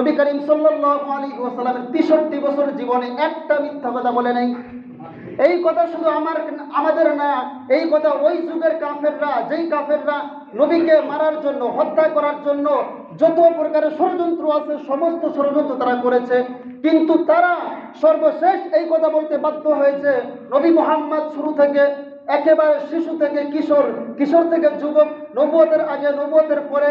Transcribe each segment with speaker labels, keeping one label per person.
Speaker 1: নবী করিম সাল্লাল্লাহু আলাইহি ওয়াসাল্লামের 63 বছর জীবনে একটা মিথ্যা কথা বলে নাই। এই কথা শুধু আমাদের না, এই কথা ওই যুগের কাফেররা, যেই কাফেররা নবীকে মারার জন্য, হত্যা করার জন্য যত প্রকারের ষড়যন্ত্র আছে সমস্ত ষড়যন্ত্র তারা করেছে, কিন্তু তারা সর্বশেষ এই কথা বলতে বাধ্য হয়েছে নবী মুহাম্মদ শুরু থেকে একেবারে শিশু থেকে কিশোর, কিশোর থেকে যুবক, নবুয়তের আগে নবুয়তের পরে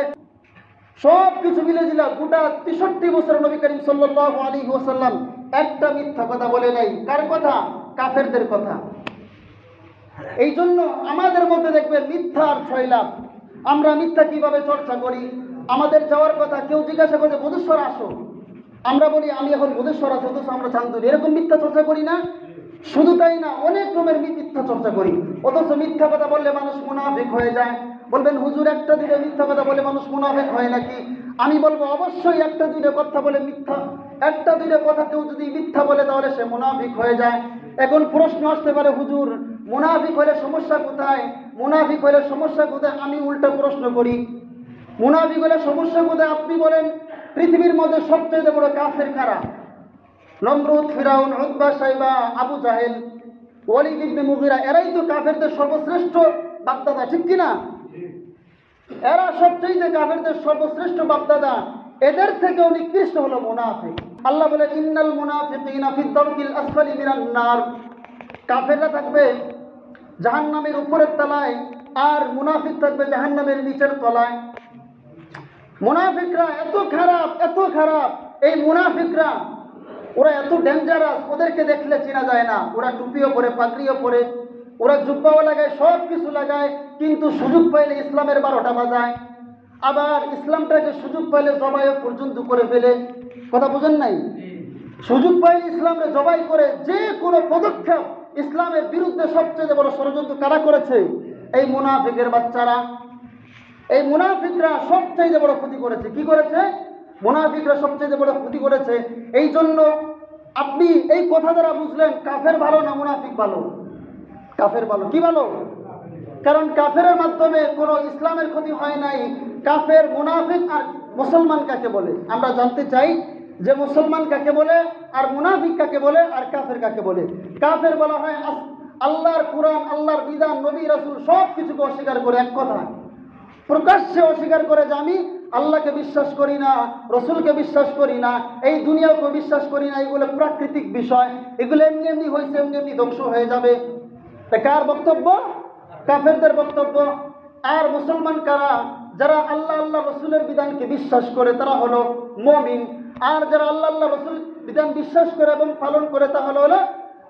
Speaker 1: সব কিছু মিলে দিলা গোটা 63 বছর নবী করিম সাল্লাল্লাহু আলাইহি ওয়াসাল্লাম একটা মিথ্যা কথা বলে নাই। কার কথা? কাফেরদের কথা। এই জন্য আমাদের মধ্যে দেখবে মিথ্যা আর ছয়লাভ। আমরা মিথ্যা কিভাবে চর্চা করি? আমাদের যাওয়ার কথা, কেউ জিজ্ঞাসা করে বোধেশ্বর আসো, আমরা বলি আমি এখন বোধেশ্বর আছি, অথচ আমরা চান্দুরি। এরকম মিথ্যা চর্চা করি না? শুধু তাই না, অনেক রকমের মিথ্যা চর্চা করি। অথচ মিথ্যা কথা বললে মানুষ মুনাফিক হয়ে যায়। বলবেন হুজুর একটা দুটো মিথ্যা কথা বলে মানুষ মুনাফিক হয় নাকি? আমি বলবো অবশ্যই একটা দুটো কথা বলে মিথ্যা, একটা দুটো কথা কেউ যদি মিথ্যা বলে তাহলে সে মুনাফিক হয়ে যায়। এখন প্রশ্ন আসতে পারে হুজুর মুনাফিক হলে সমস্যা কোথায়? মুনাফিক হলে সমস্যা কোথায়? আমি উল্টা প্রশ্ন করি, মুনাফিক হলে সমস্যা কোথায়? আপনি বলেন পৃথিবীর মধ্যে সবচেয়ে বড় কাফের কারা? নমরুদ, ফিরাউন, উতবা, সাইবা, আবু জাহেল, ওয়ালিদ ইবনে মুগীরা, এরাই তো কাফেরদের সর্বশ্রেষ্ঠ বাপদাদা, ঠিক কিনা? এরা সবচেয়ে কাফেরদের সর্বশ্রেষ্ঠ বাপদাদা। এদের থেকেও নিকৃষ্ট হলো মুনাফিক। আল্লাহ বলেন ইন্নাল মুনাফিকিনা ফি দারকিল আসফালি মিনান নার। কাফেররা থাকবে জাহান্নামের উপরের তলায়, আর মুনাফিক থাকবে জাহান্নামের নিচের তলায়। মুনাফিকরা এত খারাপ, এত খারাপ, এই মুনাফিকরা ওরা এত ডেঞ্জারাস, ওদেরকে দেখলে চেনা যায় না। ওরা টুপিও পরে, পাগড়িও পরে, ওরা জুব্বাও লাগায়, সব কিছু লাগায়, কিন্তু সুযোগ পাইলে ইসলামের 12টা বাজায়। আবার ইসলামটাকে সুযোগ পাইলে জবাইও পর্যন্ত করে ফেলে। কথা বুঝেন নাই? সুযোগ পাইলে ইসলামকে জবাই করে। যে কোনো পদক্ষেপ ইসলামের বিরুদ্ধে সবচেয়ে বড় ষড়যন্ত্র কারা করেছে? এই মুনাফিকের বাচ্চারা। এই মুনাফিকরা সবচেয়ে বড় ক্ষতি করেছে। কি করেছে? মুনাফিকরা সবচেয়ে বড় ক্ষতি করেছে। এই জন্য আপনি এই কথা দ্বারা বুঝলেন কাফের ভালো না মুনাফিক ভালো? কাফের ভালো। কি ভালো? কারণ কাফেরের মাধ্যমে কোনো ইসলামের ক্ষতি হয় নাই। কাফের, মুনাফিক আর মুসলমান কাকে বলে আমরা জানতে চাই, যে মুসলমান কাকে বলে, আর মুনাফিক কাকে বলে, আর কাফের কাকে বলে। কাফের বলা হয় আল্লাহর কুরআন, আল্লাহর বিধান, নবী রাসূল সব কিছুকে অস্বীকার করে, এক কথা প্রকাশ্যে অস্বীকার করে যে আমি আল্লাহকে বিশ্বাস করি না, রসুলকে বিশ্বাস করি না, এই দুনিয়াকে বিশ্বাস করি না, এগুলো প্রাকৃতিক বিষয়, এগুলো এমনি এমনি হয়েছে, এমনি এমনি ধ্বংস হয়ে যাবে। তা কার বক্তব্য? কাফেরদের বক্তব্য। আর মুসলমান কারা? যারা আল্লাহ আল্লাহ রসুলের বিধানকে বিশ্বাস করে তারা হলো মুমিন। আর যারা আল্লাহ আল্লাহ রসুল বিধান বিশ্বাস করে এবং পালন করে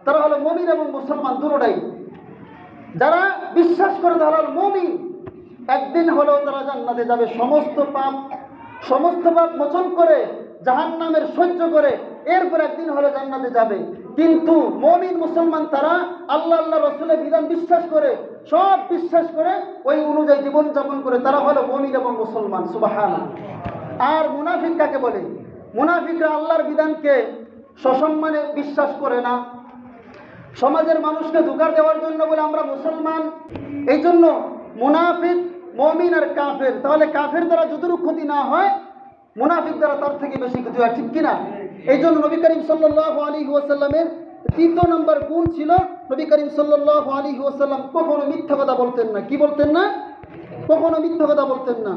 Speaker 1: তারা হলো মুমিন এবং মুসলমান দুটোটাই। যারা বিশ্বাস করে তারা হলো মুমিন, একদিন হলেও তারা জান্নাতে যাবে। সমস্ত পাপ মোচন করে, জাহান্নামের সহ্য করে, এরপর একদিন হলে জান্নাতে যাবে। কিন্তু মুমিন মুসলমান তারা আল্লাহ আল্লাহ রসুলের বিধান বিশ্বাস করে, সব বিশ্বাস করে, ওই অনুযায়ী জীবন যাপন করে, তারা হলো মুমিন এবং মুসলমান। সুবহানাল্লাহ। আর মুনাফিক কাকে বলে? মুনাফিকরা আল্লাহর বিধানকে সসম্মানে বিশ্বাস করে না, সমাজের মানুষকে ধোঁকা দেওয়ার জন্য বলে আমরা মুসলমান। এই জন্য মুনাফিক, মুমিন আর কাফের, তাহলে কাফের দ্বারা যতটুকু ক্ষতি না হয় মুনাফিক দ্বারা তার থেকে বেশি ক্ষতি হয়, ঠিক কিনা? এই জন্য নবী করিম সাল্লাল্লাহু আলাইহি ওয়াসাল্লামের 3 নম্বর গুণ ছিল, নবী করিম সাল্লাল্লাহু আলাইহি ওয়াসাল্লাম কখনো মিথ্যা কথা বলতেন না। কি বলতেন না? কখনো মিথ্যা কথা বলতেন না।